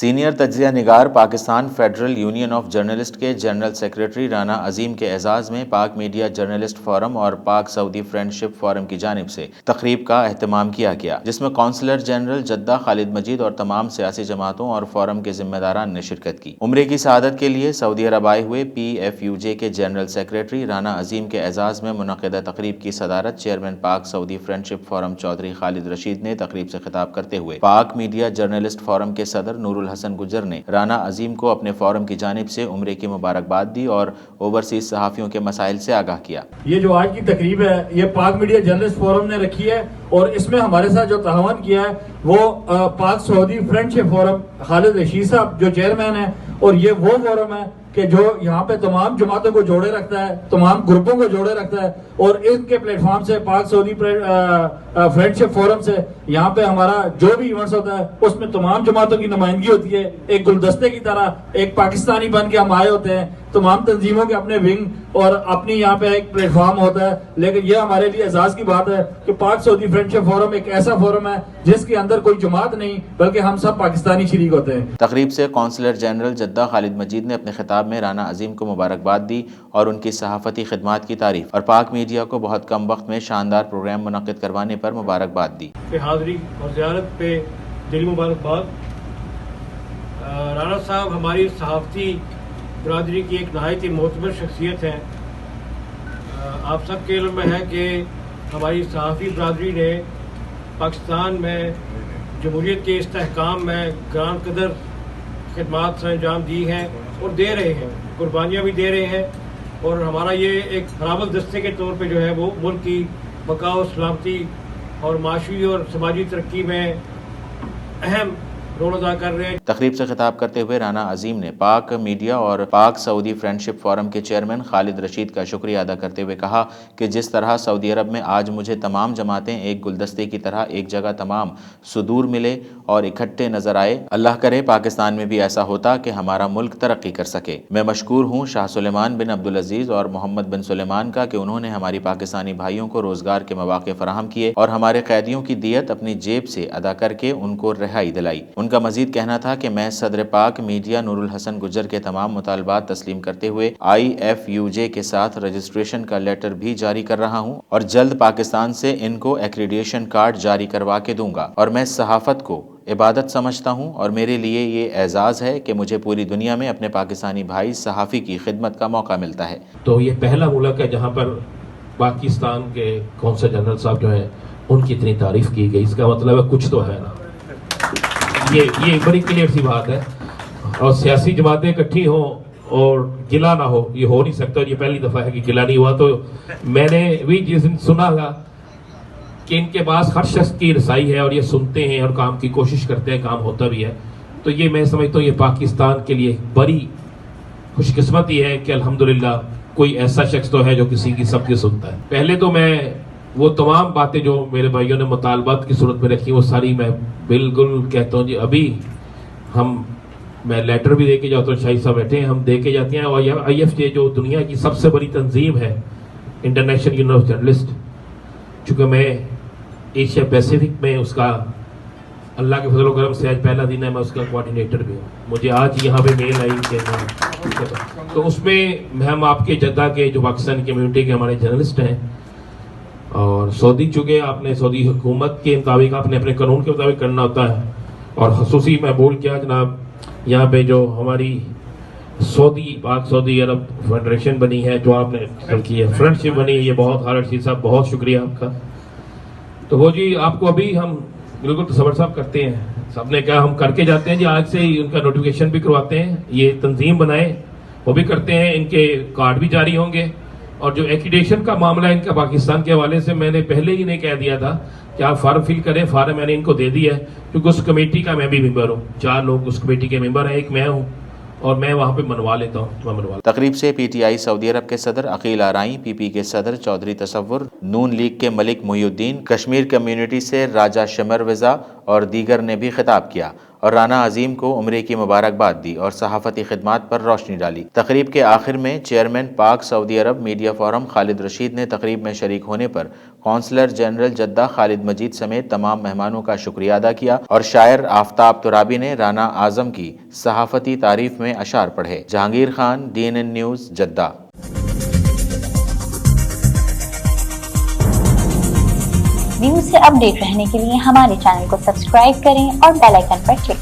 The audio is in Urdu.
سینئر تجزیہ نگار Pakistan federal union of journalist کے جنرل سیکریٹری رانا عظیم کے اعزاز میں پاک میڈیا جرنلسٹ فورم اور پاک سعودی فرینڈشپ فورم کی جانب سے تقریب کا اہتمام کیا گیا، جس میں کونسلر جنرل جدہ خالد مجید اور تمام سیاسی جماعتوں اور فورم کے ذمہ داران نے شرکت کی۔ عمرے کی سعادت کے لیے سعودی عرب آئے ہوئے PFUJ کے جنرل سیکریٹری رانا عظیم کے اعزاز میں منعقدہ تقریب کی صدارت چیئرمین پاک سعودی فرینڈشپ فورم چودھری خالد رشید نے تقریب سے خطاب کرتے ہوئے پاک میڈیا جرنلسٹ فورم کے صدر نور الحسن گجر نے رانا عظیم کو اپنے فورم کی جانب سے عمرے کی مبارکباد دی اور اوورسیز صحافیوں کے مسائل سے آگاہ کیا۔ یہ جو آج کی تقریب ہے یہ پاک میڈیا جرنلسٹ فورم نے رکھی ہے اور اس میں ہمارے ساتھ جو تعاون کیا ہے وہ پاک سعودی فرینڈشپ فورم خالد رشید صاحب جو چیئرمین ہیں، اور یہ وہ فورم ہے کہ جو یہاں پہ تمام جماعتوں کو جوڑے رکھتا ہے، تمام گروپوں کو جوڑے رکھتا ہے، اور ان کے پلیٹ فارم سے پاک سعودی فرینڈشپ فورم سے یہاں پہ ہمارا جو بھی ایونٹس ہوتا ہے اس میں تمام جماعتوں کی نمائندگی ہوتی ہے۔ ایک گلدستے کی طرح ایک پاکستانی بن کے ہم آئے ہوتے ہیں، تمام تنظیموں کے اپنے ونگ اور اپنی یہاں پہ ایک پلیٹ فارم ہوتا ہے، لیکن یہ ہمارے لیے اعزاز کی بات ہے کہ پاک سعودی فرینڈشپ فورم ایک ایسا فورم ہے جس کے اندر کوئی جماعت نہیں بلکہ ہم سب پاکستانی شریک ہوتے ہیں۔ تقریب سے کونسلر جنرل جدہ خالد مجید نے اپنے خطاب میں رانا عظیم کو مبارکباد دی اور ان کی صحافتی خدمات کی تعریف اور پاک میڈیا کو بہت کم وقت میں شاندار پروگرام منعقد کروانے پر مبارکباد دی۔ حاضری اور زیارت پہ دلی مبارکباد۔ رانا صاحب ہماری صحافتی برادری کی ایک نہایت ہی معتبر شخصیت ہیں۔ آپ سب کے علم میں ہے کہ ہماری صحافی برادری نے پاکستان میں جمہوریت کے استحکام میں گران قدر خدمات سر انجام دی ہیں اور دے رہے ہیں، قربانیاں بھی دے رہے ہیں، اور ہمارا یہ ایک فراول دستے کے طور پہ جو ہے وہ ملک کی بقا و سلامتی اور معاشی اور سماجی ترقی میں اہم رول ادا کر رہے ہیں۔ تقریب سے خطاب کرتے ہوئے رانا عظیم نے پاک میڈیا اور پاک سعودی فرینڈشپ فورم کے چیئرمین خالد رشید کا شکریہ ادا کرتے ہوئے کہا کہ جس طرح سعودی عرب میں آج مجھے تمام جماعتیں ایک گلدستے کی طرح ایک جگہ تمام صدور ملے اور اکٹھے نظر آئے، اللہ کرے پاکستان میں بھی ایسا ہوتا کہ ہمارا ملک ترقی کر سکے۔ میں مشکور ہوں شاہ سلیمان بن عبدالعزیز اور محمد بن سلیمان کا کہ انہوں نے ہماری پاکستانی بھائیوں کو روزگار کے مواقع فراہم کیے اور ہمارے قیدیوں کی دیت اپنی جیب سے ادا کر کے ان کو رہائی دلائی۔ ان کا مزید کہنا تھا کہ میں صدر پاک میڈیا نور الحسن گجر کے تمام مطالبات تسلیم کرتے ہوئے IFUJ کے ساتھ رجسٹریشن کا لیٹر بھی جاری کر رہا ہوں اور جلد پاکستان سے ان کو ایکریڈیشن کارڈ جاری کروا کے دوں گا، اور میں صحافت کو عبادت سمجھتا ہوں اور میرے لیے یہ اعزاز ہے کہ مجھے پوری دنیا میں اپنے پاکستانی بھائی صحافی کی خدمت کا موقع ملتا ہے۔ تو یہ پہلا ملک ہے جہاں پر پاکستان کے کونسل جنرل صاحب جو ہیں ان کی اتنی تعریف کی گئی، اس کا مطلب ہے کچھ تو ہے نا، یہ بڑی کلیئر سی بات ہے۔ اور سیاسی جماعتیں اکٹھی ہوں اور گلا نہ ہو، یہ ہو نہیں سکتا، اور یہ پہلی دفعہ ہے کہ گلا نہیں ہوا۔ تو میں نے بھی جس دن سنا تھا کہ ان کے پاس ہر شخص کی رسائی ہے اور یہ سنتے ہیں اور کام کی کوشش کرتے ہیں، کام ہوتا بھی ہے، تو یہ میں سمجھتا ہوں یہ پاکستان کے لیے بڑی خوش قسمتی ہے کہ الحمدللہ کوئی ایسا شخص تو ہے جو کسی کی سب کی سنتا ہے۔ پہلے تو میں وہ تمام باتیں جو میرے بھائیوں نے مطالبات کی صورت میں رکھی وہ ساری میں بالکل کہتا ہوں جی ابھی میں لیٹر بھی دے کے جاتا ہوں، شاہی صاحب بیٹھے ہیں، ہم دے کے جاتے ہیں، اور IFJ جو دنیا کی سب سے بڑی تنظیم ہے انٹرنیشنل یونین آف جرنلسٹ، چونکہ میں ایشیا پیسیفک میں اس کا اللہ کے فضل و کرم سے آج پہلا دن ہے، میں اس کا کوارڈینیٹر بھی ہوں۔ مجھے آج یہاں پہ میل آئی کہ تو اس میں ہم آپ کے جدہ کے جو پاکستانی کمیونٹی کے ہمارے جرنلسٹ ہیں، اور سعودی چونکہ آپ نے سعودی حکومت کے مطابق آپ نے اپنے قانون کے مطابق کرنا ہوتا ہے، اور خصوصی میں بول کیا جناب یہاں پہ جو ہماری پاک سعودی عرب فیڈریشن بنی ہے جو آپ نے کی ہے، فرینڈشپ بنی ہے، یہ بہت خالد رشید صاحب بہت شکریہ آپ کا۔ تو وہ جی آپ کو ابھی ہم بالکل تصور صاحب کرتے ہیں، سب نے کہا ہم کر کے جاتے ہیں جی، آج سے ہی ان کا نوٹیفیکیشن بھی کرواتے ہیں، یہ تنظیم بنائے وہ بھی کرتے ہیں، ان کے کارڈ بھی جاری ہوں گے، اور جو ایکریڈیشن کا معاملہ ان کا پاکستان کے حوالے سے میں نے پہلے ہی نہیں کہہ دیا تھا کہ آپ فارم فل کریں، فارم میں نے ان کو دے دیا ہے، کیونکہ اس کمیٹی کا میں بھی ممبر ہوں، 4 لوگ اس کمیٹی کے ممبر ہیں، ایک میں ہوں، اور میں وہاں پہ منوا لیتا ہوں۔ تقریب سے PTI سعودی عرب کے صدر عقیل آرائیں، PP کے صدر چودھری تصور، نون لیگ کے ملک محی الدین، کشمیر کمیونٹی سے راجہ شمر وزا اور دیگر نے بھی خطاب کیا اور رانا عظیم کو عمرے کی مبارکباد دی اور صحافتی خدمات پر روشنی ڈالی۔ تقریب کے آخر میں چیئرمین پاک سعودی عرب میڈیا فورم خالد رشید نے تقریب میں شریک ہونے پر قونصلر جنرل جدہ خالد مجید سمیت تمام مہمانوں کا شکریہ ادا کیا اور شاعر آفتاب ترابی نے رانا اعظم کی صحافتی تعریف میں اشعار پڑھے۔ Jahangir Khan, DNN news, Jeddah. News سے اپ ڈیٹ رہنے کے لیے ہمارے چینل کو سبسکرائب کریں اور بیل آئیکن پر کلک کریں۔